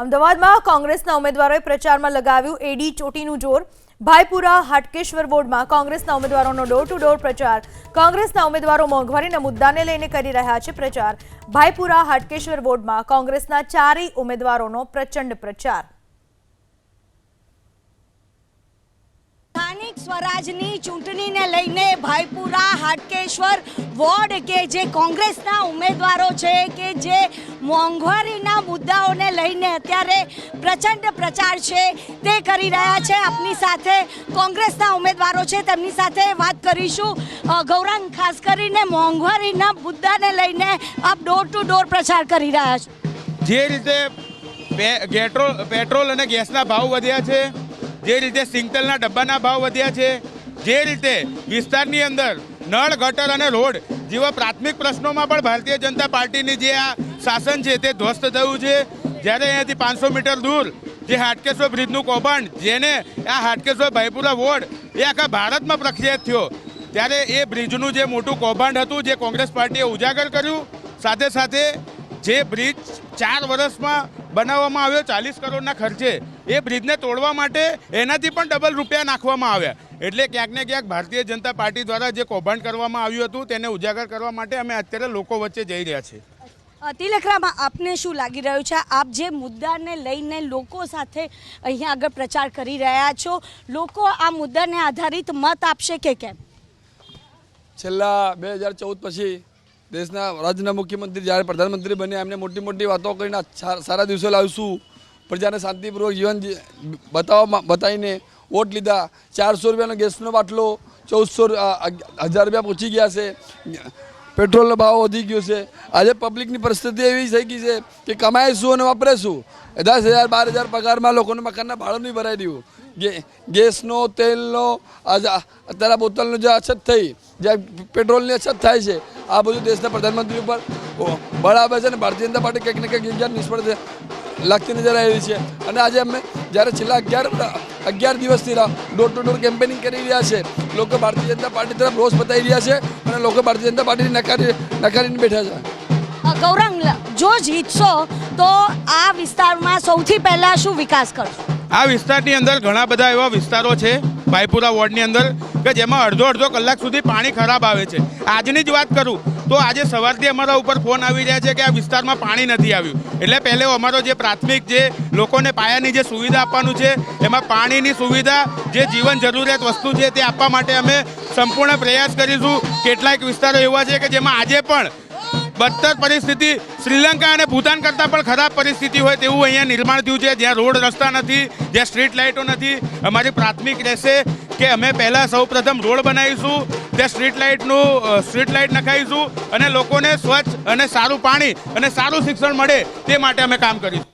અમદાવાદમાં કોંગ્રેસના ઉમેદવારોએ પ્રચારમાં લગાવ્યું એડી ચોટીનું જોર। ભાઈપુરા હાટકેશ્વર વોર્ડમાં કોંગ્રેસના ઉમેદવારોનો ડોર ટુ ડોર પ્રચાર। કોંગ્રેસના ઉમેદવારો મોંઘવારીના મુદ્દાને લઈને કરી રહ્યા છે પ્રચાર। ભાઈપુરા હાટકેશ્વર વોર્ડમાં કોંગ્રેસના ચારેય ઉમેદવારોનો પ્રચંડ પ્રચાર। સ્થાનિક સ્વરાજની ચૂંટણીને લઈને ભાઈપુરા હાટકેશ્વર વોર્ડ કે જે કોંગ્રેસના ઉમેદવારો છે કે જે મોંઘવારીના મુદ્દાઓને લઈને અત્યારે પ્રચંડ પ્રચાર છે તે કરી રહ્યા છે। આપની સાથે કોંગ્રેસના ઉમેદવારો છે, તેમની સાથે વાત કરીશું। ગૌરાંગ, ખાસ કરીને મોંઘવારીના મુદ્દાને લઈને આપ ડોર ટુ ડોર પ્રચાર કરી રહ્યા છો। જે રીતે પેટ્રોલ અને ગેસના ભાવ વધ્યા છે, જે રીતે સિંગતેલના ડબ્બાના ભાવ વધ્યા છે, જે રીતે વિસ્તારની અંદર નળ, ગટર અને રોડ જેવા પ્રાથમિક પ્રશ્નોમાં પણ ભારતીય જનતા પાર્ટીની જે આ શાસન છે તે ધ્વસ્ત થયું છે। જ્યારે અહીંયાથી 500 મીટર દૂર જે હાટકેશ્વર બ્રિજનું કૌભાંડ, જેને આ હાટકેશ્વર ભાઈપુરા વોર્ડ એ આખા ભારતમાં પ્રખ્યાત થયો, ત્યારે એ બ્રિજનું જે મોટું કૌભાંડ હતું જે કોંગ્રેસ પાર્ટીએ ઉજાગર કર્યું। સાથે સાથે જે બ્રિજ 4 વર્ષમાં બનાવવામાં આવ્યો 40 કરોડના ખર્ચે, એ બ્રિજને તોડવા માટે એનાથી પણ ડબલ રૂપિયા નાખવામાં આવ્યા। એટલે ક્યાંક ને ક્યાંક ભારતીય જનતા પાર્ટી દ્વારા જે કૌભાંડ કરવામાં આવ્યું હતું તેને ઉજાગર કરવા માટે અમે અત્યારે લોકો વચ્ચે જઈ રહ્યા છીએ। તિલકરામ, આપને શું લાગી રહ્યું છે? આપ જે મુદ્દાને લઈને લોકો સાથે અહીંયા આગળ પ્રચાર કરી રહ્યા છો, લોકો આ મુદ્દાને આધારિત મત આપશે કે કેમ? છેલ્લા 2014 પછી દેશના રાજ્યના મુખ્યમંત્રી જ્યારે પ્રધાનમંત્રી બન્યા, એમને મોટી મોટી વાતો કરીને સારા દિવસો લાવીશું, પ્રજાને શાંતિપૂર્વક જીવન બતાવીને વોટ લીધા। 400 રૂપિયાનો ગેસનો બાટલો 1000 રૂપિયા પહોંચી ગયા છે, પેટ્રોલનો ભાવ વધી ગયો છે। આજે પબ્લિકની પરિસ્થિતિ એવી થઈ ગઈ છે કે કમાઈશું અને વાપરીશું। 10,000 12,000 પગારમાં લોકોને મકાનના ભાડું નહીં ભરાઈ રહ્યું। ગેસનો, તેલનો, અત્યારે બોટલનો જે અછત થઈ, જે પેટ્રોલની અછત થાય છે, આ બધું દેશના પ્રધાનમંત્રી ઉપર બળ આવે છે અને ભારતીય જનતા પાર્ટી કંઈક ને કંઈક જગ્યા નિષ્ફળ લાગતી નજર આવી રહી છે। અને આજે અમે જ્યારે છેલ્લા 11 દિવસથી ડોર ટુ ડોર કેમ્પેનિંગ કરી રહ્યા છે, લોકો ભારતીય જનતા પાર્ટી તરફ રોષ બતાવી રહ્યા છે અને લોકો ભારતીય જનતા પાર્ટીને નકારીને બેઠા છે। ગૌરાંગ, જો જીતશો તો આ વિસ્તારમાં સૌથી પહેલા શું વિકાસ કરશો? આ વિસ્તારની અંદર ઘણા બધા એવા વિસ્તારો છે ભાઈપુરા વોર્ડની અંદર કે જેમાં અડધો કલાક સુધી પાણી ખરાબ આવે છે। આજની જ વાત કરું તો આજે સવારથી અમારા ઉપર ફોન આવી રહ્યા છે કે આ વિસ્તારમાં પાણી નથી આવ્યું। એટલે પહેલે અમારો જે પ્રાથમિક જે લોકોને પાયાની જે સુવિધા આપવાનું છે, એમાં પાણીની સુવિધા જે જીવન જરૂરિયાત વસ્તુ છે તે આપવા માટે અમે સંપૂર્ણ પ્રયાસ કરીશું। કેટલાક વિસ્તારો એવા છે કે જેમાં આજે પણ બદતર પરિસ્થિતિ, શ્રીલંકા અને ભૂતાન કરતાં પણ ખરાબ પરિસ્થિતિ હોય તેવું અહીંયા નિર્માણ થયું છે, જ્યાં રોડ રસ્તા નથી, જ્યાં સ્ટ્રીટ લાઇટો નથી। અમારી પ્રાથમિક રહેશે કે અમે પહેલાં સૌપ્રથમ રોડ બનાવીશું, ત્યાં સ્ટ્રીટ લાઇટ નખાવીશું અને લોકોને સ્વચ્છ અને સારું પાણી અને સારું શિક્ષણ મળે તે માટે અમે કામ કરીશું।